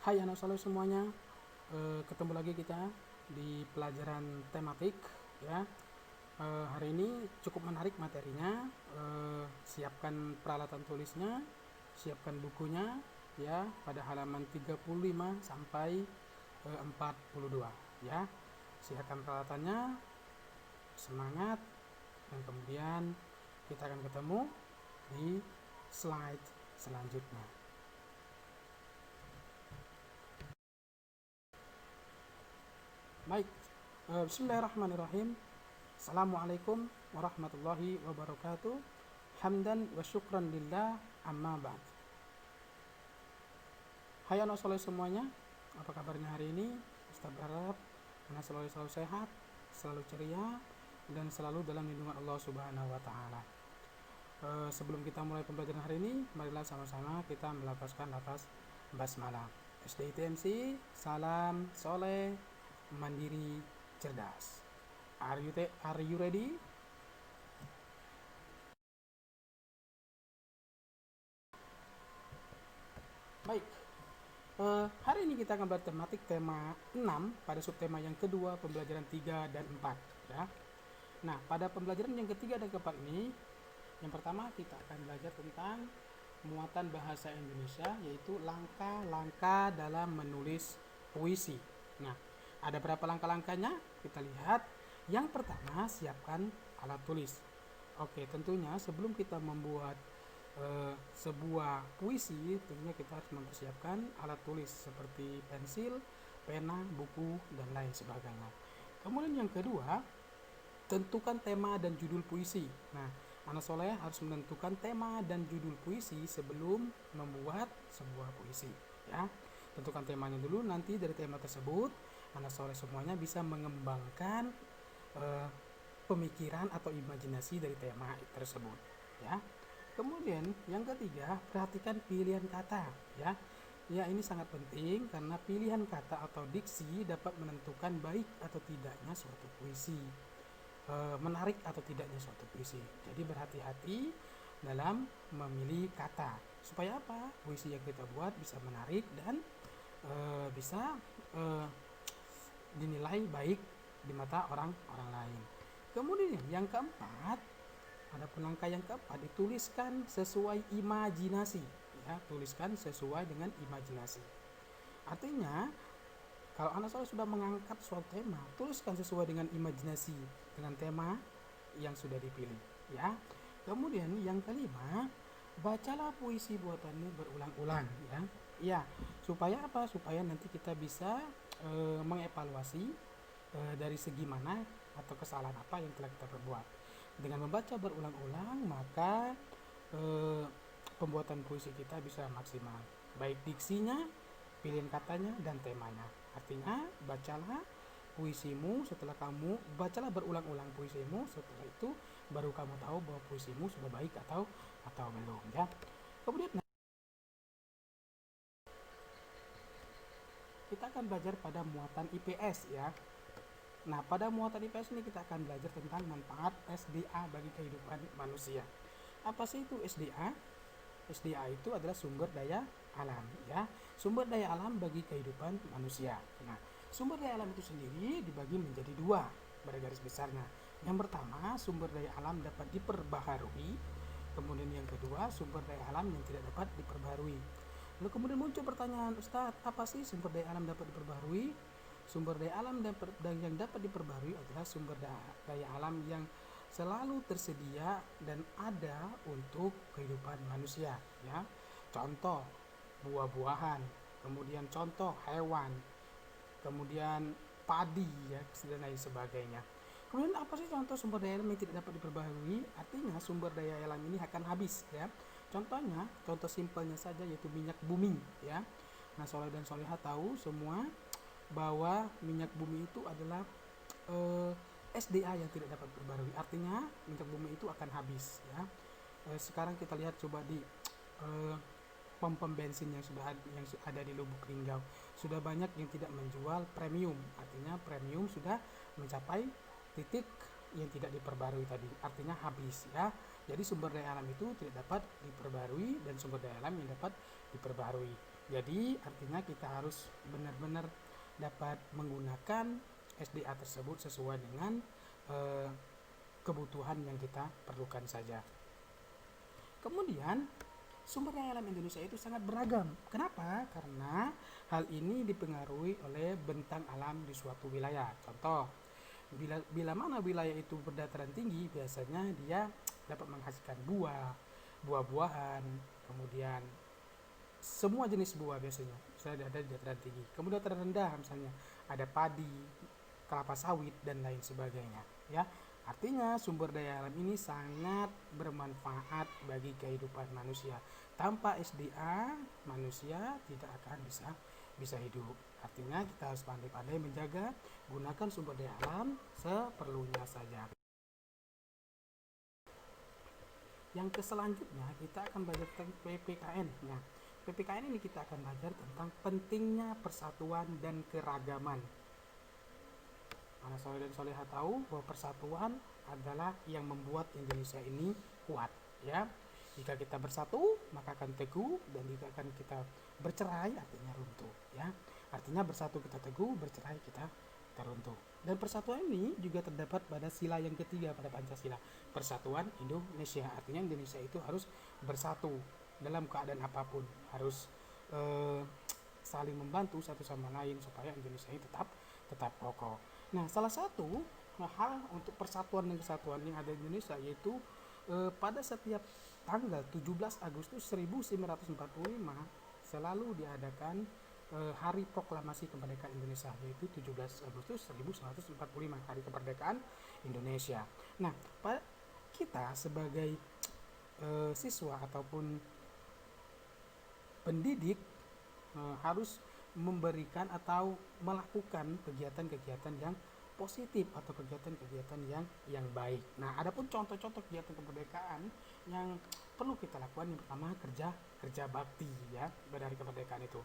Hai anak soleh semuanya, ketemu lagi kita di pelajaran tematik ya. Hari ini cukup menarik materinya. Siapkan peralatan tulisnya, siapkan bukunya ya pada halaman 35 sampai 42 ya. Siapkan peralatannya, semangat, dan kemudian kita akan ketemu di slide selanjutnya. Baik, bismillahirrahmanirrahim. Assalamualaikum warahmatullahi wabarakatuh. Hamdan wa syukran lillah, amma ba'd. Hai anak soleh semuanya, apa kabarnya hari ini? Ustaz berharap anak selalu sehat, selalu ceria, dan selalu dalam lindungan Allah Subhanahu wa Ta'ala. Sebelum kita mulai pembelajaran hari ini, marilah sama-sama kita melafazkan lafaz basmalah. SDITMC, salam soleh, mandiri, cerdas. Are you ready? Baik. Hari ini kita akan belajar tematik tema 6 pada subtema yang kedua, pembelajaran 3 dan 4 ya. Nah, pada pembelajaran yang ketiga dan keempat ini, yang pertama kita akan belajar tentang muatan bahasa Indonesia, yaitu langkah-langkah dalam menulis puisi. Nah, ada berapa langkah-langkahnya? Kita lihat. Yang pertama, siapkan alat tulis. Oke, tentunya sebelum kita membuat sebuah puisi, tentunya kita harus mempersiapkan alat tulis seperti pensil, pena, buku, dan lain sebagainya. Kemudian yang kedua, tentukan tema dan judul puisi. Nah, anak soleh harus menentukan tema dan judul puisi sebelum membuat sebuah puisi ya. Tentukan temanya dulu, nanti dari tema tersebut anak soleh semuanya bisa mengembangkan pemikiran atau imajinasi dari tema tersebut ya. Kemudian yang ketiga, perhatikan pilihan kata ya. Ya, ini sangat penting karena pilihan kata atau diksi dapat menentukan baik atau tidaknya suatu puisi, menarik atau tidaknya suatu puisi. Jadi berhati-hati dalam memilih kata supaya apa? Puisi yang kita buat bisa menarik dan bisa dinilai baik di mata orang lain. Kemudian yang keempat, ada langkah yang keempat, dituliskan sesuai imajinasi ya, tuliskan sesuai dengan imajinasi. Artinya kalau anak soleh sudah mengangkat suatu tema, tuliskan sesuai dengan imajinasi dengan tema yang sudah dipilih ya. Kemudian yang kelima, bacalah puisi buatanmu berulang-ulang ya. Ya, supaya apa? Supaya nanti kita bisa mengevaluasi dari segi mana atau kesalahan apa yang telah kita perbuat. Dengan membaca berulang-ulang, maka pembuatan puisi kita bisa maksimal, baik diksinya, pilihan katanya, dan temanya. Artinya, bacalah puisimu, setelah kamu bacalah berulang-ulang puisimu, setelah itu baru kamu tahu bahwa puisimu sudah baik atau belum ya. Kemudian kita akan belajar pada muatan IPS ya. Nah, pada muatan IPS ini kita akan belajar tentang manfaat SDA bagi kehidupan manusia. Apa sih itu SDA? SDA itu adalah sumber daya alam ya. Sumber daya alam bagi kehidupan manusia. Nah, sumber daya alam itu sendiri dibagi menjadi dua pada garis besarnya. Yang pertama, sumber daya alam dapat diperbaharui. Kemudian yang kedua, sumber daya alam yang tidak dapat diperbaharui. Lalu kemudian muncul pertanyaan, Ustadz, apa sih sumber daya alam dapat diperbaharui? Sumber daya alam yang dapat diperbarui adalah sumber daya alam yang selalu tersedia dan ada untuk kehidupan manusia ya. Contoh buah-buahan, kemudian contoh hewan, kemudian padi ya, dan lain sebagainya. Kemudian apa sih contoh sumber daya alam yang tidak dapat diperbaharui? Artinya sumber daya alam ini akan habis ya. Contohnya, contoh simpelnya saja yaitu minyak bumi ya. Nah, soleh dan soleha tahu semua bahwa minyak bumi itu adalah SDA yang tidak dapat diperbarui. Artinya minyak bumi itu akan habis ya. Sekarang kita lihat coba di pom-pom bensin yang ada di Lubuk Linggau, sudah banyak yang tidak menjual premium. Artinya premium sudah mencapai titik yang tidak diperbarui tadi, artinya habis ya. Jadi sumber daya alam itu tidak dapat diperbarui dan sumber daya alam yang dapat diperbarui. Jadi artinya kita harus benar-benar dapat menggunakan SDA tersebut sesuai dengan kebutuhan yang kita perlukan saja. Kemudian sumber daya alam Indonesia itu sangat beragam. Kenapa? Karena hal ini dipengaruhi oleh bentang alam di suatu wilayah. Contoh, bila mana wilayah itu berdataran tinggi, biasanya dia dapat menghasilkan buah-buahan, kemudian semua jenis buah biasanya sudah ada di dataran tinggi. Kemudian dataran rendah misalnya ada padi, kelapa sawit dan lain sebagainya, ya. Artinya sumber daya alam ini sangat bermanfaat bagi kehidupan manusia. Tanpa SDA, manusia tidak akan bisa hidup. Artinya kita harus pandai-pandai menjaga, gunakan sumber daya alam seperlunya saja. Yang selanjutnya kita akan belajar tentang PPKN. Nah, PPKN ini kita akan belajar tentang pentingnya persatuan dan keragaman. Mana soleh dan soleha tahu bahwa persatuan adalah yang membuat Indonesia ini kuat, ya. Jika kita bersatu maka akan teguh, dan jika akan kita bercerai artinya runtuh, ya. Artinya bersatu kita teguh, bercerai kita runtuh. Dan persatuan ini juga terdapat pada sila yang ketiga pada Pancasila, Persatuan Indonesia. Artinya Indonesia itu harus bersatu dalam keadaan apapun, harus saling membantu satu sama lain supaya Indonesia ini tetap kokoh. Nah, salah satu hal untuk persatuan dan kesatuan yang ada di Indonesia yaitu pada setiap tanggal 17 Agustus 1945 selalu diadakan Hari Proklamasi Kemerdekaan Indonesia, yaitu 17 Agustus 1945, Hari Kemerdekaan Indonesia. Nah, kita sebagai siswa ataupun pendidik harus memberikan atau melakukan kegiatan-kegiatan yang positif atau kegiatan-kegiatan yang baik. Nah, adapun contoh-contoh kegiatan kemerdekaan yang perlu kita lakukan, yang pertama kerja bakti, ya, pada hari kemerdekaan itu.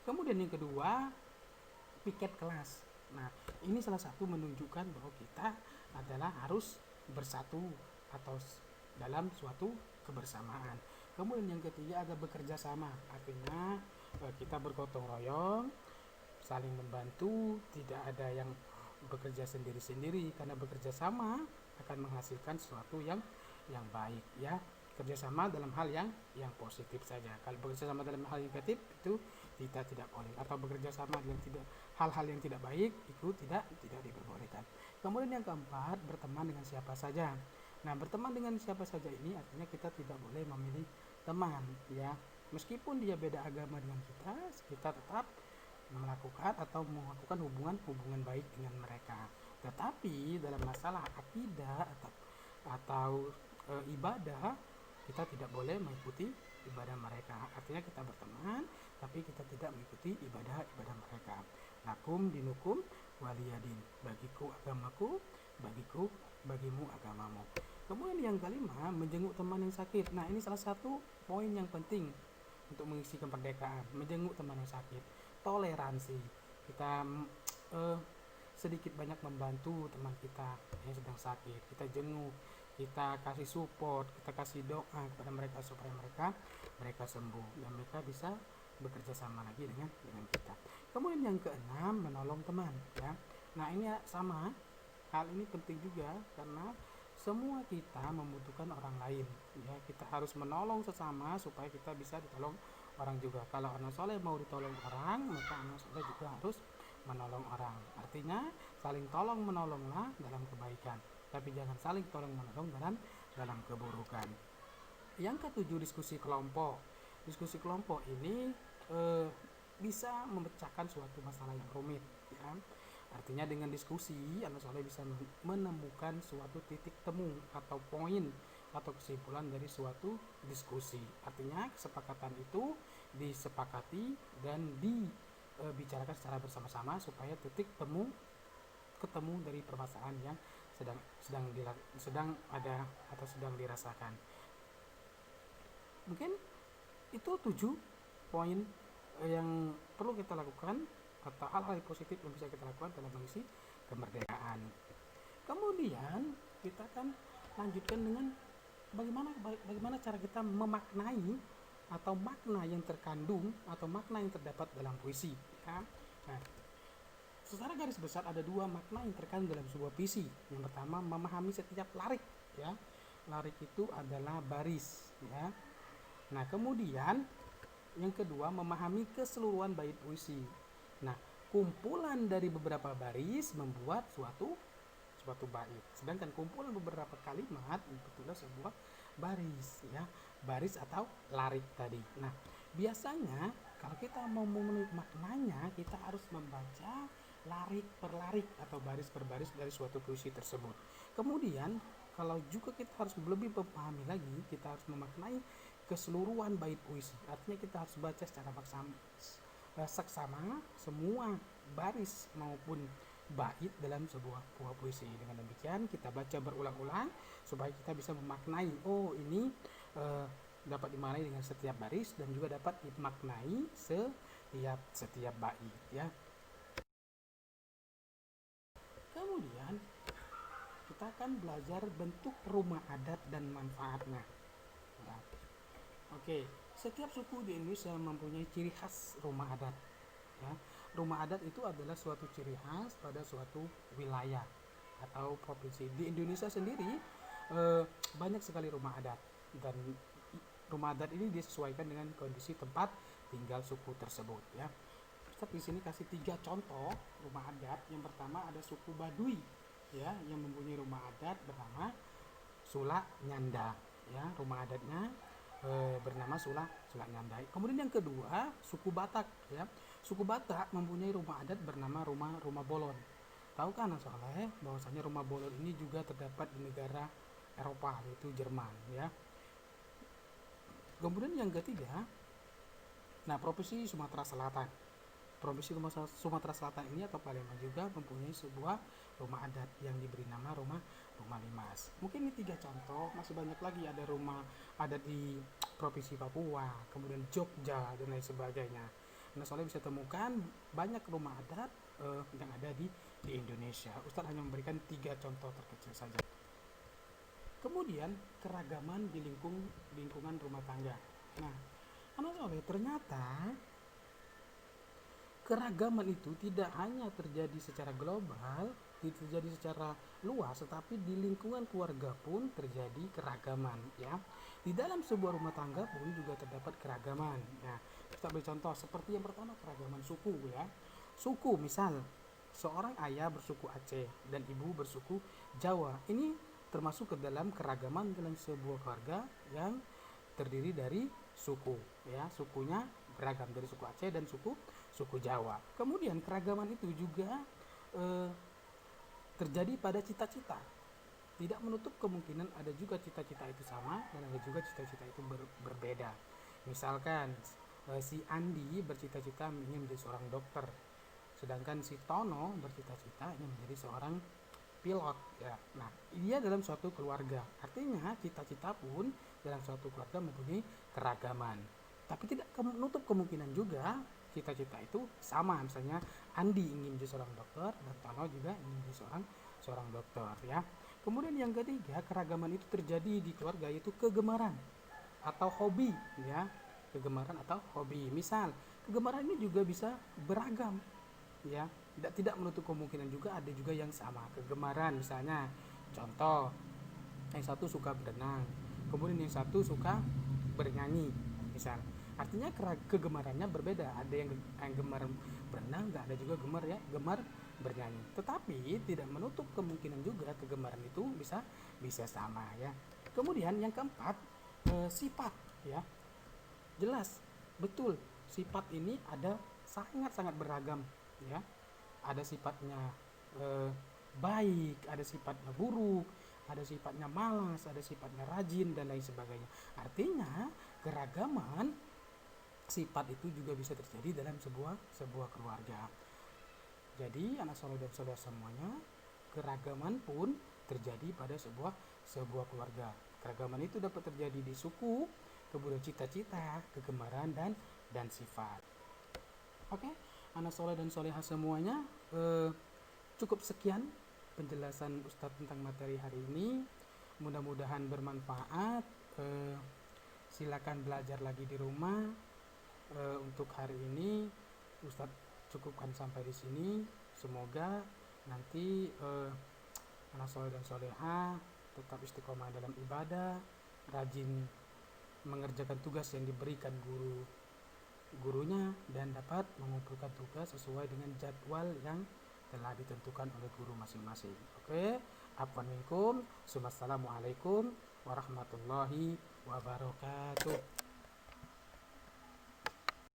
Kemudian yang kedua, piket kelas. Nah, ini salah satu menunjukkan bahwa kita adalah harus bersatu atau dalam suatu kebersamaan. Kemudian yang ketiga ada bekerja sama, artinya kita bergotong royong, saling membantu, tidak ada yang bekerja sendiri-sendiri, karena bekerja sama akan menghasilkan sesuatu yang baik, ya. Kerjasama dalam hal yang positif saja. Kalau bekerja sama dalam hal yang negatif itu kita tidak boleh, atau bekerja sama dengan hal-hal yang tidak baik itu tidak diperbolehkan. Kemudian yang keempat, berteman dengan siapa saja. Nah, berteman dengan siapa saja ini artinya kita tidak boleh memilih teman, ya. Meskipun dia beda agama dengan kita tetap melakukan hubungan baik dengan mereka. Tetapi dalam masalah akidah atau ibadah, kita tidak boleh mengikuti ibadah mereka. Artinya kita berteman tapi kita tidak mengikuti ibadah mereka. Lakum dinukum waliyadin, bagiku agamaku, bagimu agamamu. Kemudian yang kelima, menjenguk teman yang sakit. Nah, ini salah satu poin yang penting untuk mengisi kemerdekaan, menjenguk teman yang sakit. Toleransi, kita sedikit banyak membantu teman kita yang sedang sakit, kita jenguk, kita kasih support, kita kasih doa kepada mereka supaya mereka sembuh dan mereka bisa bekerja sama lagi dengan kita. Kemudian yang keenam, menolong teman, ya. Nah, ini sama, hal ini penting juga karena semua kita membutuhkan orang lain, ya. Kita harus menolong sesama supaya kita bisa ditolong orang juga. Kalau anak soleh mau ditolong orang, maka anak soleh juga harus menolong orang. Artinya saling tolong menolonglah dalam kebaikan, tapi jangan saling tolong menolong dalam keburukan. Yang ketujuh, diskusi kelompok. Diskusi kelompok ini bisa memecahkan suatu masalah yang rumit, ya. Artinya dengan diskusi anak soleh bisa menemukan suatu titik temu atau poin atau kesimpulan dari suatu diskusi. Artinya kesepakatan itu disepakati dan dibicarakan secara bersama-sama supaya titik ketemu dari permasalahan yang sedang ada atau sedang dirasakan. Mungkin itu 7 poin yang perlu kita lakukan atau hal-hal positif yang bisa kita lakukan dalam mengisi kemerdekaan. Kemudian kita akan lanjutkan dengan bagaimana cara kita memaknai atau makna yang terkandung atau makna yang terdapat dalam puisi, ya. Nah, secara garis besar ada dua makna yang terkandung dalam sebuah puisi. Yang pertama, memahami setiap larik, ya. Larik itu adalah baris, ya. Nah, kemudian yang kedua, memahami keseluruhan bait puisi. Nah, kumpulan dari beberapa baris membuat suatu bait. Sedangkan kumpulan beberapa kalimat itulah sebuah baris, ya. Baris atau larik tadi. Nah, biasanya kalau kita mau memenuhi maknanya, kita harus membaca larik per larik atau baris per baris dari suatu puisi tersebut. Kemudian, kalau juga kita harus lebih memahami lagi, kita harus memaknai keseluruhan bait puisi. Artinya kita harus baca secara seksama semua baris maupun bait dalam sebuah puisi. Dengan demikian kita baca berulang-ulang supaya kita bisa memaknai, oh ini dapat dimaknai dengan setiap baris dan juga dapat dimaknai setiap bait, ya. Kemudian kita akan belajar bentuk rumah adat dan manfaatnya. Ya. Oke, setiap suku di Indonesia mempunyai ciri khas rumah adat. Ya. Rumah adat itu adalah suatu ciri khas pada suatu wilayah atau provinsi. Di Indonesia sendiri banyak sekali rumah adat, dan rumah adat ini disesuaikan dengan kondisi tempat tinggal suku tersebut, ya. Ustaz di sini kasih 3 contoh rumah adat. Yang pertama ada suku Baduy, ya, yang mempunyai rumah adat bernama Sulak Nyanda, ya. Rumah adatnya bernama Sulak Nyanda. Kemudian yang kedua suku Batak, ya. Suku Batak mempunyai rumah adat bernama rumah Bolon. Tahukah anak soleh bahwasanya rumah Bolon ini juga terdapat di negara Eropa, yaitu Jerman, ya. Kemudian yang ketiga, nah, Provinsi Sumatera Selatan. Provinsi Sumatera Selatan ini atau Palembang juga mempunyai sebuah rumah adat yang diberi nama rumah Limas. Mungkin ini 3 contoh, masih banyak lagi. Ada rumah adat di Provinsi Papua, kemudian Jogja dan lain sebagainya. Nah, soalnya bisa temukan banyak rumah adat yang ada di Indonesia. Ustadz hanya memberikan 3 contoh terkecil saja. Kemudian keragaman di lingkungan rumah tangga. Nah, anak soleh, ternyata keragaman itu tidak hanya terjadi secara global, tidak terjadi secara luas, tetapi di lingkungan keluarga pun terjadi keragaman, ya. Di dalam sebuah rumah tangga pun juga terdapat keragaman. Nah, kita beri contoh seperti yang pertama, keragaman suku, ya. Suku, misal seorang ayah bersuku Aceh dan ibu bersuku Jawa. Ini termasuk ke dalam keragaman dalam sebuah keluarga yang terdiri dari suku, ya. Sukunya beragam dari suku Aceh dan suku Jawa. Kemudian keragaman itu juga terjadi pada cita-cita. Tidak menutup kemungkinan ada juga cita-cita itu sama dan ada juga cita-cita itu berbeda. Misalkan si Andi bercita-cita ingin menjadi seorang dokter, sedangkan si Tono bercita-cita ingin menjadi seorang pilot, ya. Nah, dia dalam suatu keluarga. Artinya cita-cita pun dalam suatu keluarga mempunyai keragaman. Tapi tidak menutup kemungkinan juga cita-cita itu sama. Misalnya Andi ingin menjadi seorang dokter dan Tono juga ingin menjadi seorang dokter, ya. Kemudian yang ketiga, keragaman itu terjadi di keluarga, yaitu kegemaran atau hobi, ya. Kegemaran atau hobi. Misal, kegemaran ini juga bisa beragam, ya. Tidak menutup kemungkinan juga ada juga yang sama. Kegemaran misalnya, contoh, yang satu suka berenang, kemudian yang satu suka bernyanyi, misal. Artinya kegemarannya berbeda. Ada yang gemar berenang, nggak ada juga gemar bernyanyi. Tetapi tidak menutup kemungkinan juga kegemaran itu bisa sama, ya. Kemudian yang keempat, sifat, ya. Jelas, betul, sifat ini ada sangat-sangat beragam, ya. Ada sifatnya baik, ada sifatnya buruk, ada sifatnya malas, ada sifatnya rajin dan lain sebagainya. Artinya keragaman sifat itu juga bisa terjadi dalam sebuah keluarga. Jadi anak soleh dan saudara semuanya, keragaman pun terjadi pada sebuah keluarga. Keragaman itu dapat terjadi di suku, kemudian cita-cita, kegemaran dan sifat. Oke, anak soleh dan solehah semuanya, cukup sekian penjelasan Ustadz tentang materi hari ini. Mudah-mudahan bermanfaat. silakan belajar lagi di rumah. Untuk hari ini Ustadz cukupkan sampai di sini. Semoga nanti anak soleh dan soleha tetap istiqomah dalam ibadah, rajin mengerjakan tugas yang diberikan gurunya, dan dapat mengumpulkan tugas sesuai dengan jadwal yang telah ditentukan oleh guru masing-masing. Oke, afwan minkum. Assalamualaikum warahmatullahi wabarakatuh.